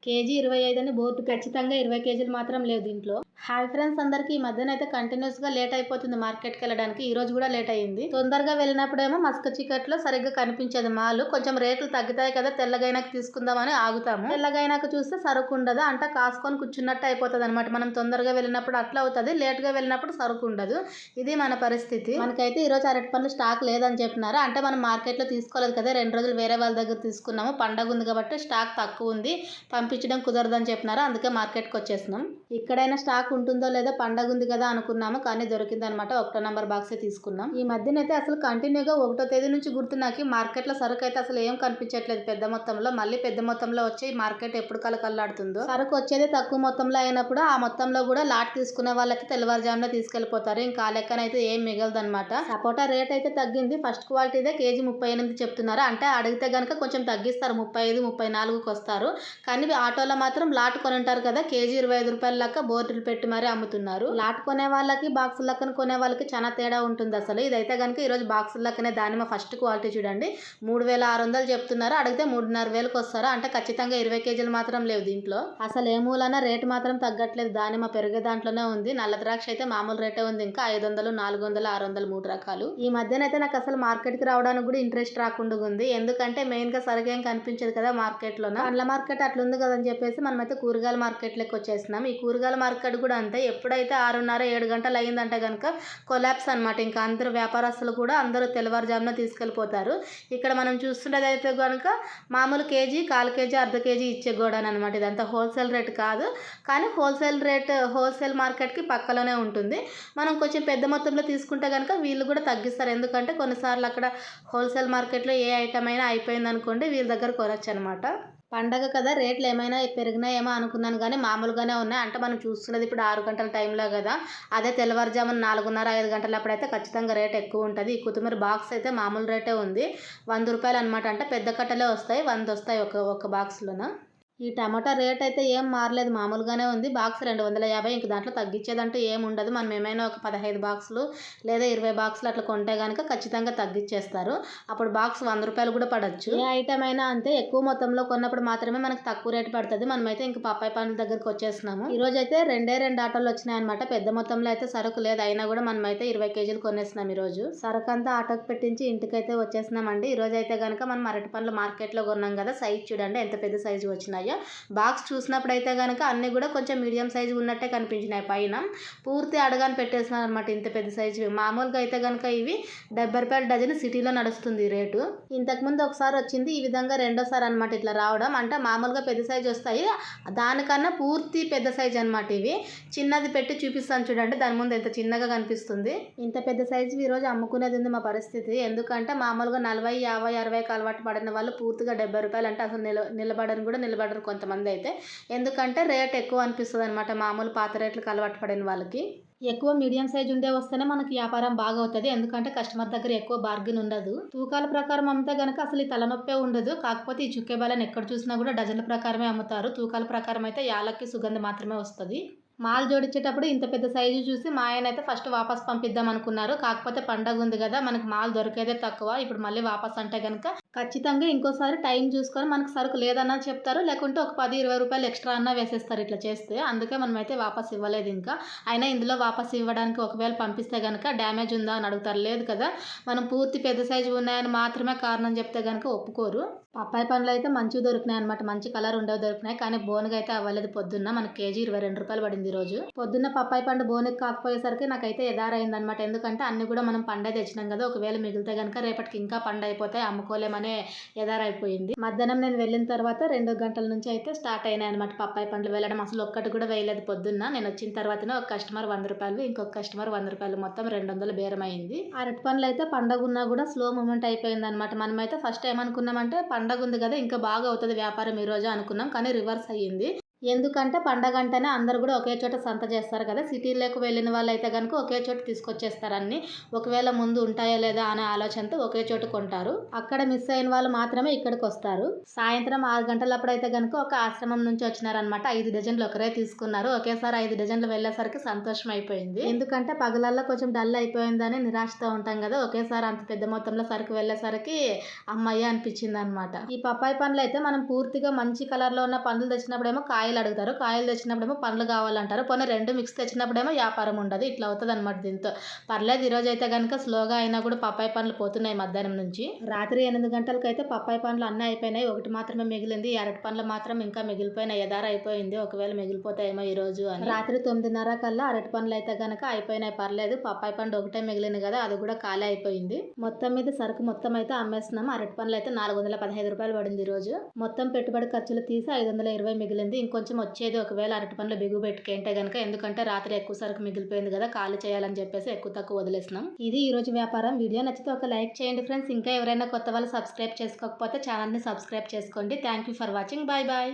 KG 25 అని board. ఖచ్చితంగా 20 కేజీలు మాత్రం లేవు దీంట్లో. హాయ్ ఫ్రెండ్స్, అందరికీ ఈ మధ్యన అయితే కంటిన్యూస్గా లేట్ అయిపోతుంది మార్కెట్కి వెళ్ళడానికి. ఈ రోజు కూడా లేట్ అయ్యింది. తొందరగా వెళ్ళినప్పుడేమో మస్క చీకట్లో సరిగ్గా కనిపించేది మాలు. కొంచెం రేట్లు తగ్గుతాయి కదా, తెల్లగైనాక తీసుకుందామని ఆగుతాము. తెల్లగైనాక చూస్తే సరుకు ఉండదు, అంటే కాసుకొని కూర్చున్నట్టు అయిపోతుంది అనమాట. మనం తొందరగా వెళ్ళినప్పుడు అట్లా అవుతుంది, లేట్గా వెళ్ళినప్పుడు సరుకు ఉండదు. ఇది మన పరిస్థితి. మనకైతే ఈ రోజు అరటి పండ్లు స్టాక్ లేదని చెప్పినారు. అంటే మనం మార్కెట్లో తీసుకోలేదు కదా, 2 రోజులు వేరే వాళ్ళ దగ్గర తీసుకున్నాము. పండగ ఉంది కాబట్టి స్టాక్ తక్కువ ఉంది, పంపించడం కుదరదని చెప్పినారు. అందుకే మార్కెట్కి వచ్చేసినాం. ఇక్కడైనా స్టాక్ ఉంటుందో లేదో, పండగ ఉంది కదా అనుకున్నాము, కానీ దొరికిందనమాట. 1వ నెంబర్ బాక్సే తీసుకున్నాం. ఈ మధ్యనైతే అసలు కంటిన్యూగా 1వ తేదీ నుంచి గుర్తు నాకు మార్కెట్లో సరుకు అయితే అసలు ఏం కనిపించట్లేదు పెద్ద మొత్తంలో. మళ్ళీ పెద్ద మొత్తంలో వచ్చి మార్కెట్ ఎప్పుడు కలకల్లాడుతుందో. సరుకు వచ్చేది తక్కువ మొత్తంలో అయినప్పుడు ఆ మొత్తంలో కూడా లాట్ తీసుకునే వాళ్ళకి తెల్లవారుజామున తీసుకెళ్లిపోతారు. ఇంకా ఆ లెక్కనైతే ఏం మిగలదనమాట. సపోటా రేట్ అయితే తగ్గింది. ఫస్ట్ క్వాలిటీదే కేజీ 38 చెప్తున్నారు. అంటే అడిగితే గనక కొంచెం తగ్గిస్తారు, 35, 34కి వస్తారు. కానీ ఆటోలో మాత్రం లాట్ కొని ఉంటారు కదా, కేజీ 25 రూపాయల లెక్క బోర్డులు పెట్టి మరీ అమ్ముతున్నారు. లాట్ కొనే వాళ్ళకి బాక్సుల లెక్కన కొనే వాళ్ళకి చాలా తేడా ఉంటుంది అసలు. ఇదైతే కనుక ఈరోజు బాక్సుల లెక్కనే దానిమ్మ ఫస్ట్ క్వాలిటీ చూడండి, 3600 చెప్తున్నారు. అడిగితే 3500కి వస్తారు. అంటే ఖచ్చితంగా 20 కేజీలు మాత్రం లేవు దీంట్లో. అసలు ఏ మూలన రేటు మాత్రం తగ్గట్లేదు. దానిమ్మ పెరిగే దాంట్లోనే ఉంది. నల్ల ద్రాక్ష అయితే మామూలు రేటే ఉంది, ఇంకా 500, 400, 600 3 రకాలు. ఈ మధ్యనైతే నాకు అసలు మార్కెట్కి రావడానికి కూడా ఇంట్రెస్ట్ రాకుండా ఉంది. ఎందుకంటే మెయిన్ గా సరిగేం కనిపించదు కదా మార్కెట్ లోన. పండ్ల మార్కెట్ అట్లా ఉంది కదా అని చెప్పేసి మనమైతే కూరగాయల మార్కెట్ లెక్క వచ్చేసినాం. ఈ కూరగాయల మార్కెట్ కూడా అంతే, ఎప్పుడైతే 6:30, 7 గంటలు అయ్యిందంటే కనుక కొలాప్స్ అనమాట. ఇంకా అందరూ వ్యాపారస్తులు కూడా అందరూ తెల్లవారుజామున తీసుకెళ్ళిపోతారు. ఇక్కడ మనం చూస్తుండేది అయితే కనుక మామూలు కేజీ, 1/4 కేజీ, అర్ధ కేజీ ఇచ్చే గోడౌన్ అనమాట. ఇదంతా హోల్సేల్ రేట్ కాదు, కానీ హోల్సేల్ రేట్ హోల్సేల్ మార్కెట్కి పక్కలోనే ఉంటుంది. మనం కొంచెం పెద్ద మొత్తంలో తీసుకుంటే కనుక వీళ్ళు కూడా తగ్గిస్తారు. ఎందుకంటే కొన్నిసార్లు అక్కడ హోల్సేల్ మార్కెట్లో ఏ ఐటమ్ అయినా అయిపోయింది అనుకోండి, వీళ్ళ దగ్గర కొనొచ్చు అనమాట. పండగ కదా, రేట్లు ఏమైనా పెరిగినాయేమో అనుకున్నాను, కానీ మామూలుగానే ఉన్నాయి. అంటే మనం చూస్తున్నది ఇప్పుడు 6 గంటల టైంలో కదా, అదే తెల్లవారుజామున 4:30, 5 గంటలప్పుడైతే ఖచ్చితంగా రేట్ ఎక్కువ ఉంటుంది. ఈ కొత్తిమీర బాక్స్ అయితే మామూలు రేటే ఉంది, 100 రూపాయలు అనమాట. అంటే పెద్ద కట్టలే వస్తాయి, 100 వస్తాయి ఒక బాక్స్లోన. ఈ టమాటా రేట్ అయితే ఏం మారలేదు, మామూలుగానే ఉంది. బాక్స్ 250. ఇంక దాంట్లో తగ్గించేదంటూ ఏం ఉండదు. మనం ఏమైనా ఒక 15 బాక్సులు లేదా 20 బాక్సులు అట్లా కొంటే కనుక ఖచ్చితంగా తగ్గించేస్తారు. అప్పుడు బాక్స్ 100 రూపాయలు కూడా పడవచ్చు. ఏ ఐటమ్ అయినా అంతే, ఎక్కువ మొత్తంలో కొన్నప్పుడు మాత్రమే మనకు తక్కువ రేటు పడుతుంది. మనమైతే ఇంక పప్పాయి పండ్ల దగ్గరికి వచ్చేసినాము. ఈ రోజు అయితే 2 ఆటోలు వచ్చినాయి అనమాట. పెద్ద మొత్తంలో అయితే సరుకు లేదు, అయినా కూడా మనమైతే 20 కేజీలు కొనేసినాం. ఈ రోజు సరుకు అంతా ఆటోకి పెట్టించి ఇంటికైతే వచ్చేసినామండి. ఈ రోజు అయితే కనుక మనం అరటి పండ్లు మార్కెట్లో కొన్నాం కదా, సైజ్ చూడండి ఎంత పెద్ద సైజు వచ్చినాయి. బాక్స్ చూసినప్పుడు అయితే కనుక అన్నీ కూడా కొంచెం మీడియం సైజు ఉన్నట్టే కనిపించినాయి. పైన పూర్తి అడగాని పెట్టేసినారు అనమాట, ఇంత పెద్ద సైజు. మామూలుగా అయితే కనుక ఇవి 70 రూపాయల డజన్ సిటీలో నడుస్తుంది రేటు. ఇంతకుముందు ఒకసారి వచ్చింది ఈ విధంగా, రెండోసారి అనమాట ఇట్లా రావడం. అంటే మామూలుగా పెద్ద సైజు వస్తాయి, దానికన్నా పూర్తి పెద్ద సైజు అనమాట ఇవి. చిన్నది పెట్టి చూపిస్తాను చూడండి, దాని ముందు ఎంత చిన్నగా కనిపిస్తుంది. ఇంత పెద్ద సైజు ఈ రోజు అమ్ముకునేది ఉంది మా పరిస్థితి. ఎందుకంటే మామూలుగా 40, 50, 60కి అలవాటు పడిన వాళ్ళు పూర్తిగా 70 రూపాయలు అంటే అసలు నిలబడని కూడా నిలబడరు కొంతమంది అయితే. ఎందుకంటే రేట్ ఎక్కువ అనిపిస్తుంది అనమాట, మామూలు పాత రేట్లకు అలవాటు పడిన వాళ్ళకి. ఎక్కువ మీడియం సైజ్ ఉండే వస్తేనే మనకి వ్యాపారం బాగా అవుతుంది. ఎందుకంటే కస్టమర్ దగ్గర ఎక్కువ బార్గెన్ ఉండదు. తూకాల ప్రకారం అమ్మితే గనక అసలు ఈ తలనొప్పే ఉండదు. కాకపోతే ఈ చుక్కే బాలను ఎక్కడ చూసినా కూడా డజన్ల ప్రకారమే అమ్ముతారు. తూకాల ప్రకారం అయితే యాలక్కి సుగంధం మాత్రమే వస్తుంది. మాల్ జోడించేటప్పుడు ఇంత పెద్ద సైజు చూసి మా ఆయన అయితే ఫస్ట్ వాపస్ పంపిద్దాం అనుకున్నారు. కాకపోతే పండగ ఉంది కదా, మనకు మాల్ దొరికేదే తక్కువ. ఇప్పుడు మళ్ళీ వాపస్ అంటే కనుక ఖచ్చితంగా ఇంకోసారి టైం చూసుకొని మనకు సరుకు లేదన్నా చెప్తారు, లేకుంటే ఒక 10, 20 రూపాయలు ఎక్స్ట్రా అన్నా వేసేస్తారు ఇట్లా చేస్తే. అందుకే మనమైతే వాపస్ ఇవ్వలేదు. ఇంకా అయినా ఇందులో వాపస్ ఇవ్వడానికి ఒకవేళ పంపిస్తే కనుక డ్యామేజ్ ఉందా అని అడుగుతారు. లేదు కదా, మనం పూర్తి పెద్ద సైజు ఉన్నాయని మాత్రమే కారణం చెప్తే కనుక ఒప్పుకోరు. పప్పాయి పండ్లు అయితే మంచిగా దొరికినాయి అనమాట, మంచి కలర్ ఉండేవి దొరికినాయి. కానీ బోనగా అయితే అవ్వలేదు. పొద్దున్న మనకి కేజీ 22 రూపాయలు పడింది ఈ రోజు. పొద్దున్న పప్పాయి పండు బోనకి కాకపోయేసరికి నాకైతే ఎదారైంది అనమాట. ఎందుకంటే అన్ని కూడా మనం పండే తెచ్చినాం కదా, ఒకవేళ మిగిలితే కనుక రేపటికి ఇంకా పండు అయిపోతాయి, అమ్ముకోలేమనే ఎదారైపోయింది. మధ్యాహ్నం నేను వెళ్ళిన తర్వాత 2 గంటల నుంచి అయితే స్టార్ట్ అయినాయి అనమాట పప్పాయి పండ్లు వెళ్ళడం. అసలు ఒక్కటి కూడా వేయలేదు పొద్దున్న. నేను వచ్చిన తర్వాతనే ఒక కస్టమర్ 100 రూపాయలు, ఇంకొక కస్టమర్ 100 రూపాయలు, మొత్తం 200 బేరం అయింది. అరటి పండ్లు అయితే పండగ ఉన్నా కూడా స్లో మూమెంట్ అయిపోయింది అనమాట. మనమైతే ఫస్ట్ ఏమనుకున్నామంటే పండగ ఉంది కదా ఇంకా బాగా అవుతుంది వ్యాపారం ఈ రోజు అనుకున్నాం, కానీ రివర్స్ అయ్యింది. ఎందుకంటే పండగంటేనే అందరూ కూడా ఒకే చోట సంత చేస్తారు కదా! సిటీలోకి వెళ్ళిన వాళ్ళైతే గనుక ఒకే చోట తీసుకొచ్చేస్తారు అన్నీ. ఒకవేళ ముందు ఉంటాయా లేదా అనే ఆలోచనతో ఒకే చోట కొంటారు. అక్కడ మిస్ అయిన వాళ్ళు మాత్రమే ఇక్కడికొస్తారు. సాయంత్రం 6 గంటలప్పుడైతే గనుక ఒక ఆశ్రమం నుంచి వచ్చినారనమాట. 5 డజన్లు ఒకరే తీసుకున్నారు. ఒకేసారి 5 డజన్లు వెళ్ళేసరికి సంతోషం అయిపోయింది. ఎందుకంటే పగలల్లో కొంచెం డల్ అయిపోయిందని నిరాశతో ఉంటాం కదా! ఒకేసారి అంత పెద్ద మొత్తంలో సరుకు వెళ్ళేసరికి హమ్మయ్య అనిపించిందనమాట. ఈ పప్పాయి పండ్లయితే మనం పూర్తిగా మంచి కలర్‌లో ఉన్న పండ్లు తెచ్చినప్పుడేమో కాయలు అడుగుతారు. కాయలు తెచ్చినప్పుడేమో పండ్లు కావాలంటారు. పోనీ 2 మిక్స్ తెచ్చినప్పుడేమో వ్యాపారం ఉండదు. ఇట్లా అవుతదనమాట దీంతో. పర్లేదు ఈరోజైతే గనుక స్లోగా అయినా కూడా పప్పాయి పండ్లు పోతున్నాయి మధ్యాహ్నం నుంచి. రాత్రి 8 గంటలకైతే పప్పాయి పండ్లు అన్నీ అయిపోయినాయి. ఒకటి మాత్రమే మిగిలింది. ఈ అరటి పండ్లు మాత్రం ఇంకా మిగిలిపోయినాయి. ఎదార అయిపోయింది. ఒకవేళ మిగిలిపోతాయేమో ఈరోజు అని. రాత్రి 9:30 కల్లా అరటి పండ్లు అయితే గనక అయిపోయినాయి. పర్లేదు పప్పాయి పండు ఒకటే మిగిలింది కదా! అది కూడా ఖాళీ అయిపోయింది. మొత్తం మీద సరుకు మొత్తం అయితే అమ్మేస్తున్నాం. అరటి పండ్లు అయితే రూ. 415 పడింది ఈరోజు. మొత్తం పెట్టుబడి ఖర్చులు తీసి 520 మిగిలింది. ఇంకొంచెం వచ్చేది ఒకవేళ అరటి పండ్లు బిగు పెట్టుకుంటే గనక. ఎందుకంటే రాత్రి ఎక్కువ సరుకు మిగిలిపోయింది కదా! ఖాళీ చేయాలని చెప్పేసి ఎక్కువ తక్కువ వదిలేసినాం. ఇది ఈరోజు వ్యాపారం. వీడియో నచ్చితే ఒక లైక్ చేయండి ఫ్రెండ్స్. ఇంకా ఎవరైనా కొత్త వాళ్ళు సబ్స్క్రైబ్ చేసుకోకపోతే ఛానల్ని సబ్స్క్రైబ్ చేసుకోండి. Thank you for watching. Bye bye.